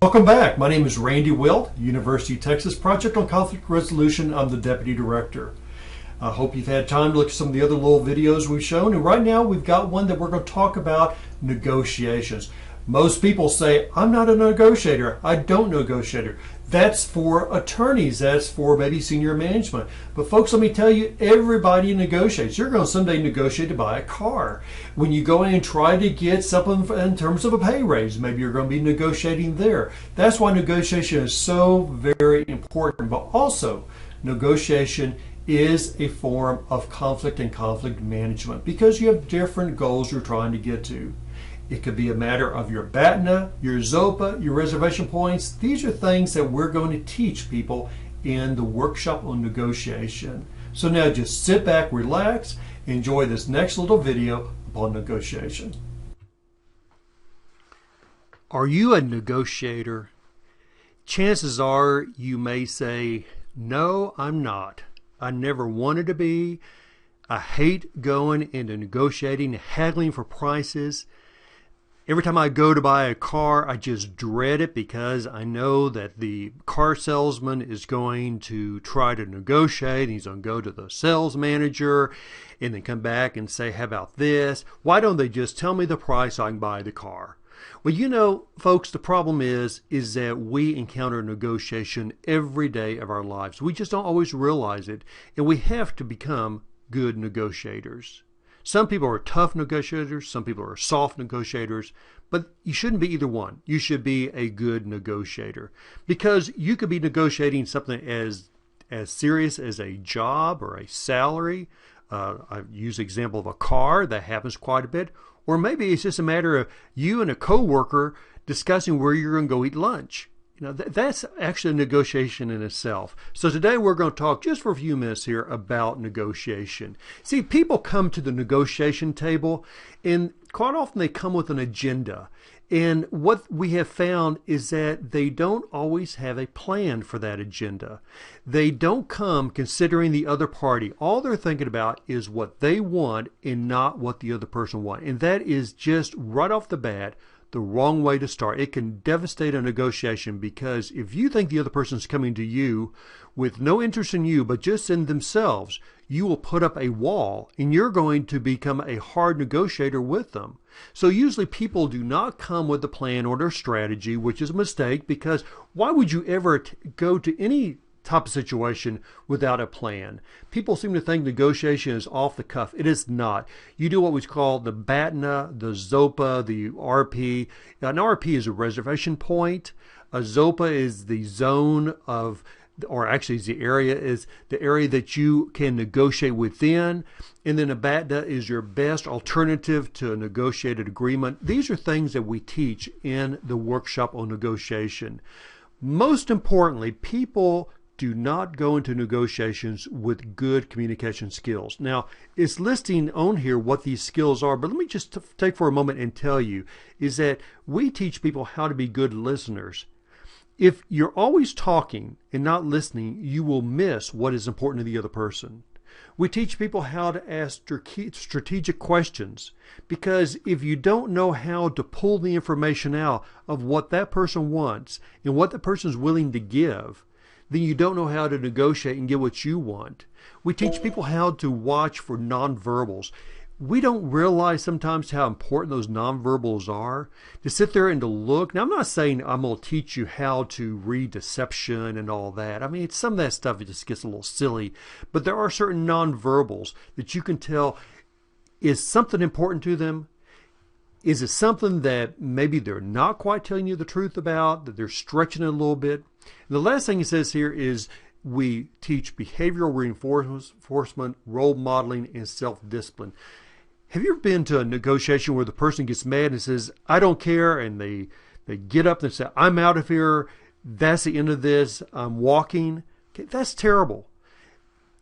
Welcome back. My name is Randy Wilt, University of Texas Project on Conflict Resolution. I'm the Deputy Director. I hope you've had time to look at some of the other little videos we've shown. And right now we've got one that we're going to talk about negotiations. Most people say, I'm not a negotiator. I don't negotiate. That's for attorneys. That's for maybe senior management. But folks, let me tell you, everybody negotiates. You're going to someday negotiate to buy a car. When you go in and try to get something in terms of a pay raise, maybe you're going to be negotiating there. That's why negotiation is so very important. But also, negotiation is a form of conflict and conflict management because you have different goals you're trying to get to. It could be a matter of your BATNA, your ZOPA, your reservation points. These are things that we're going to teach people in the workshop on negotiation. So now just sit back, relax, enjoy this next little video upon negotiation. Are you a negotiator? Chances are you may say, no, I'm not. I never wanted to be. I hate going into negotiating, haggling for prices. Every time I go to buy a car, I just dread it because I know that the car salesman is going to try to negotiate. And he's going to go to the sales manager and then come back and say, how about this? Why don't they just tell me the price so I can buy the car? Well, you know, folks, the problem is that we encounter negotiation every day of our lives. We just don't always realize it, and we have to become good negotiators. Some people are tough negotiators, some people are soft negotiators, but you shouldn't be either one. You should be a good negotiator because you could be negotiating something as serious as a job or a salary. I use the example of a car. That happens quite a bit. Or maybe it's just a matter of you and a coworker discussing where you're going to go eat lunch. You know, that's actually a negotiation in itself. So today we're going to talk just for a few minutes here about negotiation. See, people come to the negotiation table and quite often they come with an agenda. And what we have found is that they don't always have a plan for that agenda. They don't come considering the other party. All they're thinking about is what they want and not what the other person wants. And that is just right off the bat the wrong way to start. It can devastate a negotiation because if you think the other person's coming to you with no interest in you but just in themselves, you will put up a wall and you're going to become a hard negotiator with them. So usually people do not come with a plan or their strategy, which is a mistake because why would you ever go to any type of situation without a plan? People seem to think negotiation is off the cuff. It is not. You do what we call the BATNA, the ZOPA, the RP. An RP is a reservation point. A ZOPA is the zone of, or actually is the area that you can negotiate within. And then a BATNA is your best alternative to a negotiated agreement. These are things that we teach in the workshop on negotiation. Most importantly, people do not go into negotiations with good communication skills. Now, it's listing on here what these skills are, but let me just take for a moment and tell you is that we teach people how to be good listeners. If you're always talking and not listening, you will miss what is important to the other person. We teach people how to ask strategic questions because if you don't know how to pull the information out of what that person wants and what the person is willing to give, then you don't know how to negotiate and get what you want. We teach people how to watch for nonverbals. We don't realize sometimes how important those nonverbals are. To sit there and to look. Now, I'm not saying I'm going to teach you how to read deception and all that. I mean, some of that stuff it just gets a little silly. But there are certain nonverbals that you can tell is something important to them. Is it something that maybe they're not quite telling you the truth about, that they're stretching it a little bit? And the last thing it says here is we teach behavioral reinforcement, role modeling, and self-discipline. Have you ever been to a negotiation where the person gets mad and says, I don't care, and they get up and say, I'm out of here, that's the end of this, I'm walking? Okay, that's terrible.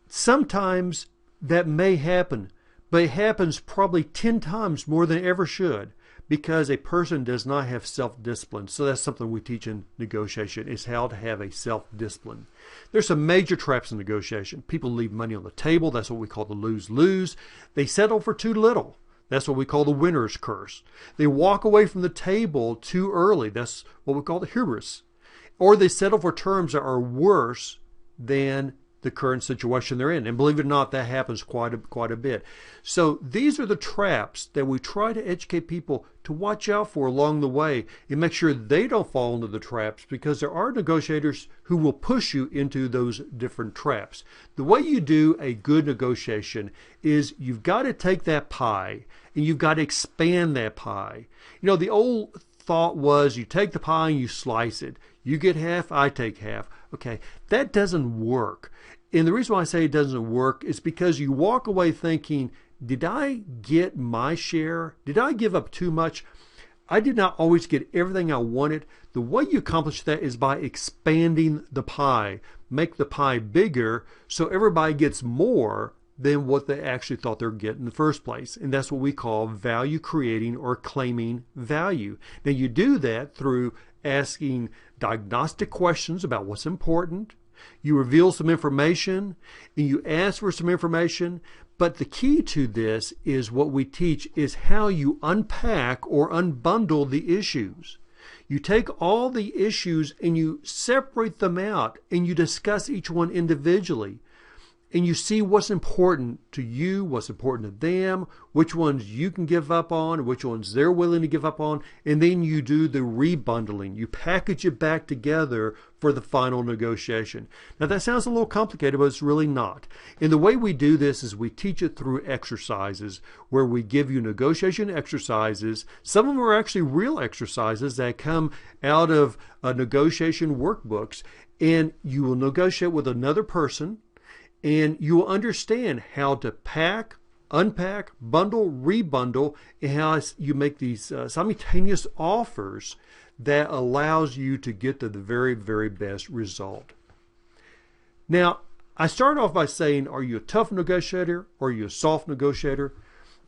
Sometimes that may happen, but it happens probably 10 times more than it ever should because a person does not have self-discipline. So that's something we teach in negotiation is how to have a self-discipline. There's some major traps in negotiation. People leave money on the table. That's what we call the lose-lose. They settle for too little. That's what we call the winner's curse. They walk away from the table too early. That's what we call the hubris. Or they settle for terms that are worse than the current situation they're in. And believe it or not, that happens quite a bit. So these are the traps that we try to educate people to watch out for along the way and make sure they don't fall into the traps, because there are negotiators who will push you into those different traps. The way you do a good negotiation is you've got to take that pie and you've got to expand that pie. You know, the old thought was you take the pie and you slice it. You get half, I take half. Okay, that doesn't work. And the reason why I say it doesn't work is because you walk away thinking, did I get my share? Did I give up too much? I did not always get everything I wanted. The way you accomplish that is by expanding the pie. Make the pie bigger so everybody gets more than what they actually thought they were getting in the first place. And that's what we call value creating or claiming value. Now you do that through asking diagnostic questions about what's important. You reveal some information and you ask for some information. But the key to this is what we teach is how you unpack or unbundle the issues. You take all the issues and you separate them out and you discuss each one individually. And you see what's important to you, what's important to them, which ones you can give up on, which ones they're willing to give up on, and then you do the rebundling. You package it back together for the final negotiation. Now that sounds a little complicated, but it's really not. And the way we do this is we teach it through exercises where we give you negotiation exercises. Some of them are actually real exercises that come out of negotiation workbooks, and you will negotiate with another person. And you will understand how to pack, unpack, bundle, rebundle, and how you make these simultaneous offers that allows you to get to the very, very best result. Now, I start off by saying, are you a tough negotiator or are you a soft negotiator?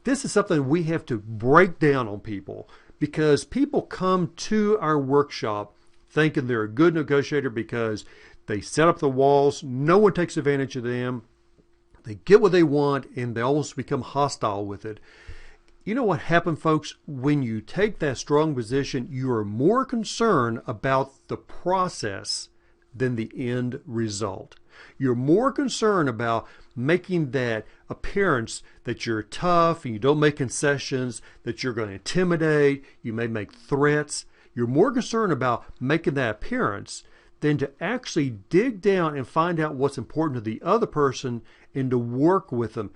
This is something we have to break down on people, because people come to our workshop thinking they're a good negotiator because they set up the walls, no one takes advantage of them, they get what they want, and they almost become hostile with it. You know what happened, folks? When you take that strong position, you are more concerned about the process than the end result. You're more concerned about making that appearance that you're tough and you don't make concessions, that you're going to intimidate, you may make threats. You're more concerned about making that appearance than to actually dig down and find out what's important to the other person and to work with them.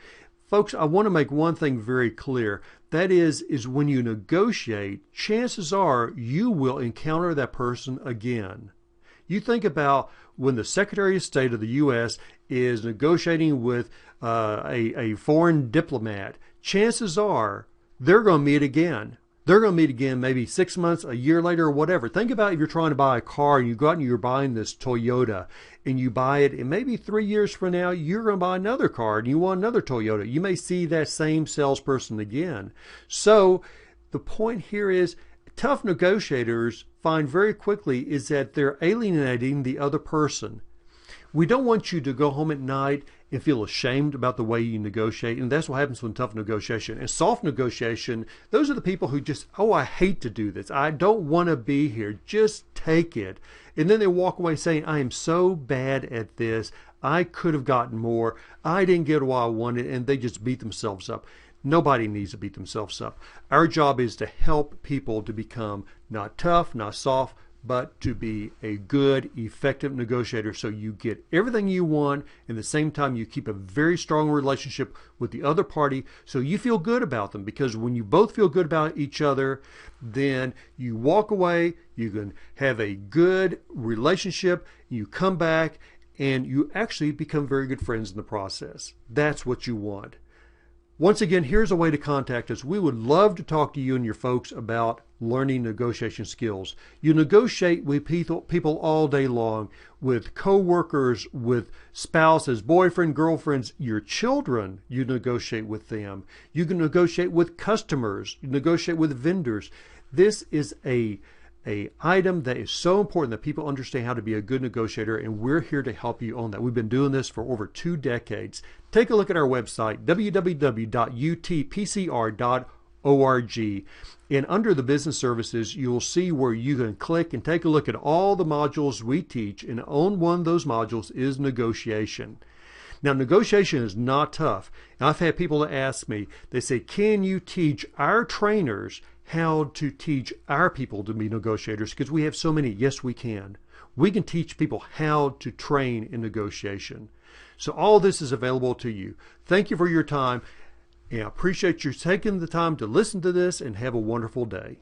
Folks, I want to make one thing very clear. That is when you negotiate, chances are you will encounter that person again. You think about when the Secretary of State of the U.S. is negotiating with a foreign diplomat, chances are they're going to meet again. They're going to meet again maybe 6 months, a year later, or whatever. Think about if you're trying to buy a car and you go out and you're buying this Toyota and you buy it, and maybe 3 years from now, you're going to buy another car and you want another Toyota. You may see that same salesperson again. So the point here is tough negotiators find very quickly is that they're alienating the other person. We don't want you to go home at night and feel ashamed about the way you negotiate. And that's what happens with tough negotiation. And soft negotiation, those are the people who just, oh, I hate to do this. I don't want to be here. Just take it. And then they walk away saying, I am so bad at this. I could have gotten more. I didn't get what I wanted. And they just beat themselves up. Nobody needs to beat themselves up. Our job is to help people to become not tough, not soft, but to be a good, effective negotiator so you get everything you want, and at the same time you keep a very strong relationship with the other party so you feel good about them. Because when you both feel good about each other, then you walk away, you can have a good relationship, you come back, and you actually become very good friends in the process. That's what you want. Once again, here's a way to contact us. We would love to talk to you and your folks about learning negotiation skills. You negotiate with people all day long, with co-workers, with spouses, boyfriend, girlfriends, your children, you negotiate with them. You can negotiate with customers, you negotiate with vendors. This is a a item that is so important that people understand how to be a good negotiator, and we're here to help you on that. We've been doing this for over 2 decades. Take a look at our website, www.utpcr.org, and under the business services, you'll see where you can click and take a look at all the modules we teach, and on one of those modules is negotiation. Now, negotiation is not tough. And I've had people ask me, they say, can you teach our trainers how to teach our people to be negotiators? Because we have so many. Yes, we can. We can teach people how to train in negotiation. So all this is available to you. Thank you for your time. And I appreciate you taking the time to listen to this, and have a wonderful day.